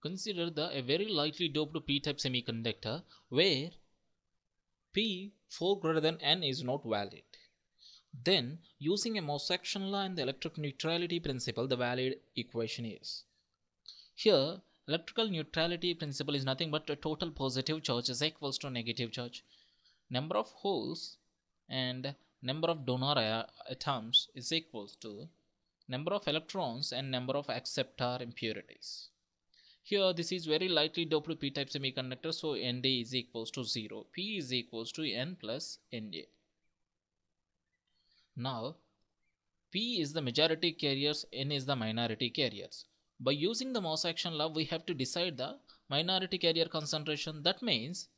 Consider a very lightly doped p-type semiconductor where p 4 greater than n is not valid. Then, using a Moss-Action law and the electric neutrality principle, the valid equation is. Here, electrical neutrality principle is nothing but a total positive charge is equals to negative charge. Number of holes and number of donor atoms is equals to number of electrons and number of acceptor impurities. Here this is very lightly doped p-type semiconductor, so Nd is equals to 0. P is equals to N plus Na. Now P is the majority carriers, N is the minority carriers. By using the Moss-Action law, we have to decide the minority carrier concentration. That means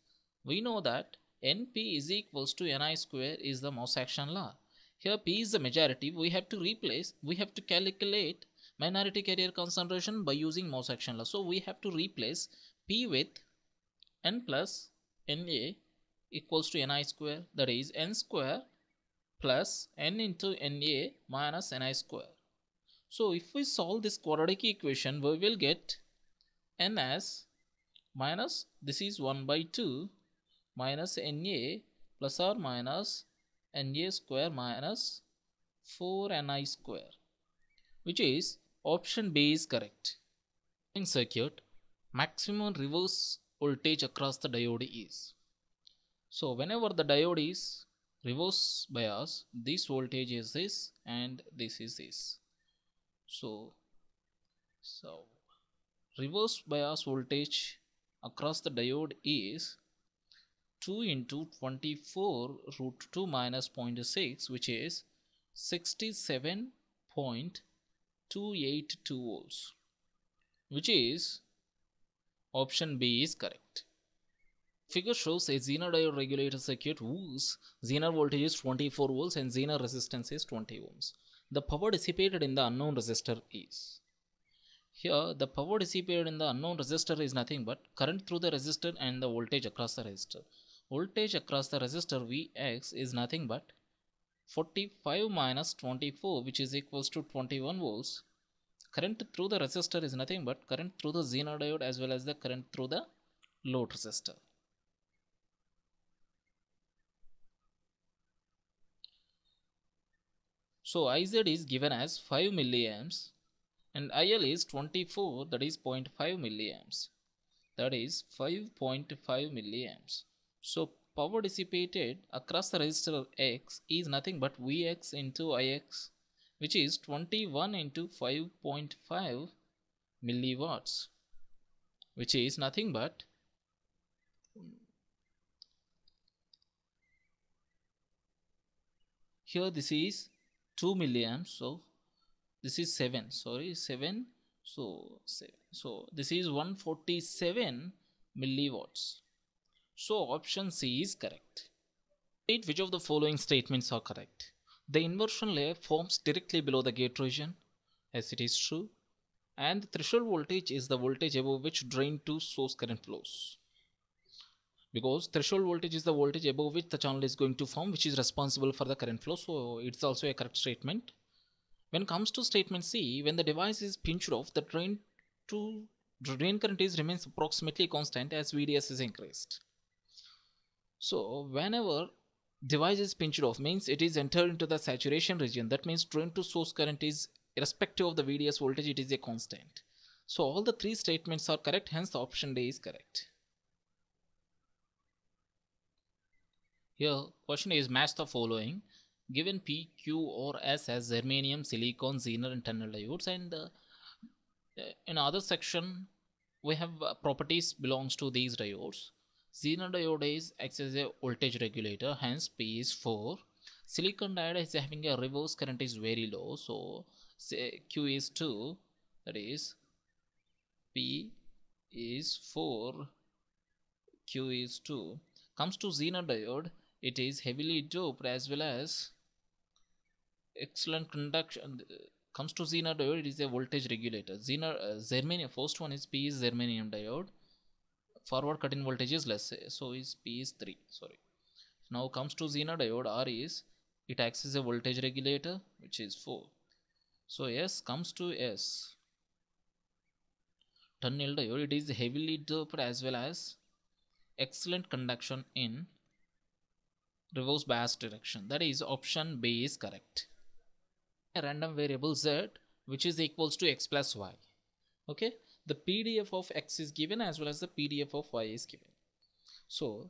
we know that Np is equals to Ni square is the Moss-Action law. Here P is the majority. We have to calculate minority carrier concentration by using Moss-Action law. So we have to replace P with N plus Na equals to Ni square, that is N square plus N into Na minus Ni square. So if we solve this quadratic equation, we will get N as minus, this is 1 by 2 minus Na plus or minus Na square minus 4Ni square, which is option B is correct. In circuit, maximum reverse voltage across the diode is. So whenever the diode is reverse bias, this voltage is this and this is this. So reverse bias voltage across the diode is 2 into 24 root 2 minus 0.6, which is 67.282 volts, which is option B is correct. Figure shows a Zener diode regulator circuit whose Zener voltage is 24 volts and Zener resistance is 20 ohms. The power dissipated in the unknown resistor is. Here the power dissipated in the unknown resistor is nothing but current through the resistor and the voltage across the resistor. Voltage across the resistor Vx is nothing but 45 minus 24, which is equals to 21 volts. Current through the resistor is nothing but current through the Zener diode as well as the current through the load resistor. So Iz is given as 5 milliamps and IL is 24, that is 0.5 milliamps, that is 5.5 milliamps. So power dissipated across the resistor X is nothing but Vx into Ix, which is 21 into 5.5 milliwatts, which is nothing but here this is 2 milliamps, so this is 7, so this is 147 milliwatts. So option C is correct. State which of the following statements are correct. The inversion layer forms directly below the gate region, as it is true, and the threshold voltage is the voltage above which drain to source current flows, because threshold voltage is the voltage above which the channel is going to form, which is responsible for the current flow. So it's also a correct statement. When it comes to statement C, when the device is pinched off, the drain current remains approximately constant as VDS is increased. So whenever device is pinched off, means it is entered into the saturation region. That means drain to source current is irrespective of the VDS voltage, it is a constant. So all the three statements are correct, hence the option D is correct. Here question is match the following. Given P, Q or S as germanium, silicon, Zener and tunnel diodes, and in other section we have properties belongs to these diodes. Zener diode acts as a voltage regulator, hence P is 4. Silicon diode is having a reverse current is very low, so say Q is 2, that is P is 4, Q is 2. Comes to Zener diode, it is heavily doped as well as excellent conduction. Comes to Zener diode, it is a voltage regulator. Germanium, first one is P is germanium diode. Forward cut-in voltage is less, so is P is 3. Sorry. Now comes to Zener diode, R is, it acts as a voltage regulator, which is 4. So S comes to S. Tunnel diode, it is heavily doped as well as excellent conduction in reverse bias direction. That is option B is correct. A random variable z which is equals to x plus y. Okay, the PDF of x is given as well as the PDF of y is given. So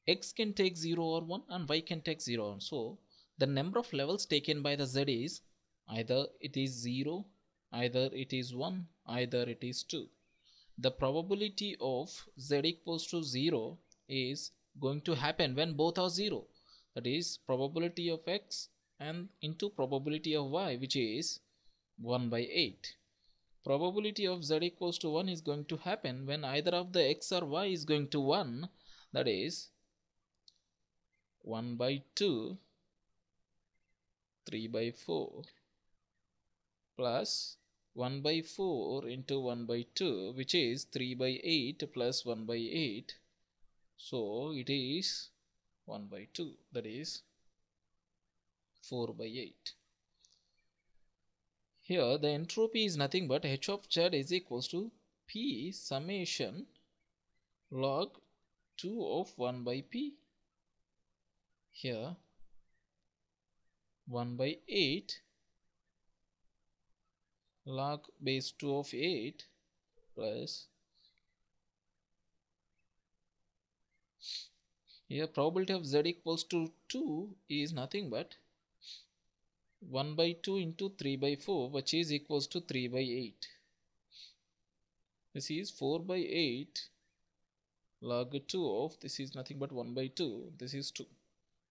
x can take 0 or 1 and y can take 0 or 1. So the number of levels taken by the z is either it is 0, either it is 1, either it is 2. The probability of z equals to 0 is going to happen when both are 0. That is probability of x and into probability of y, which is 1 by 8. Probability of z equals to 1 is going to happen when either of the x or y is going to 1. That is 1 by 2, 3 by 4 plus 1 by 4 into 1 by 2, which is 3 by 8 plus 1 by 8. So it is 1 by 2, that is 4 by 8. Here the entropy is nothing but h of z is equals to p summation log 2 of 1 by p. Here 1 by 8 log base 2 of 8 plus, here probability of z equals to 2 is nothing but 1 by 2 into 3 by 4, which is equals to 3 by 8. This is 4 by 8 log 2 of, this is nothing but 1 by 2, this is 2,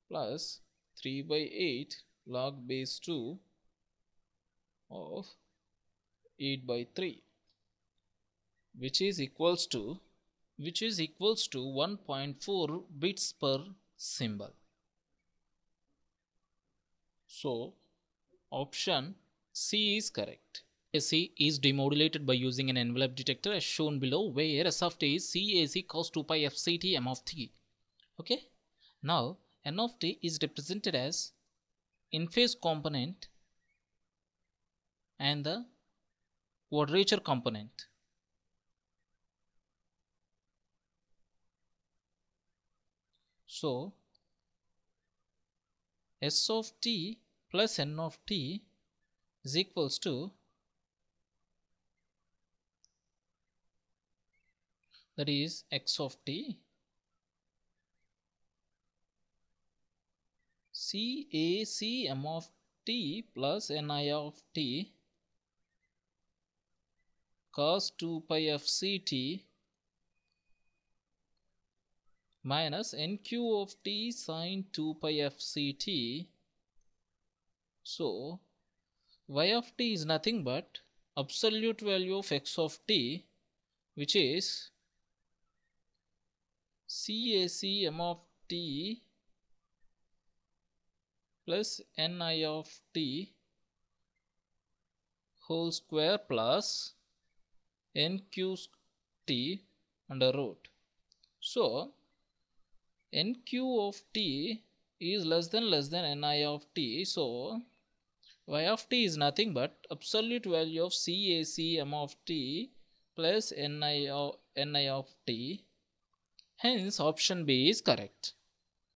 plus 3 by 8 log base 2 of 8 by 3, which is equals to 1.4 bits per symbol. So option C is correct. CAC is demodulated by using an envelope detector as shown below, where S of t is CAC cos 2 pi FCT M of t. Okay, now N of t is represented as in phase component and the quadrature component. So S of t plus N of t is equals to, that is x of t CAC M of t plus Ni of t cos 2 pi FCT minus NQ of t sin 2 pi FCT. So y of t is nothing but absolute value of x of t, which is CAC M of t plus Ni of t whole square plus NQT under root. So NQ of t is less than Ni of t. So y of t is nothing but absolute value of CAC M of t plus Ni of t. Hence option B is correct.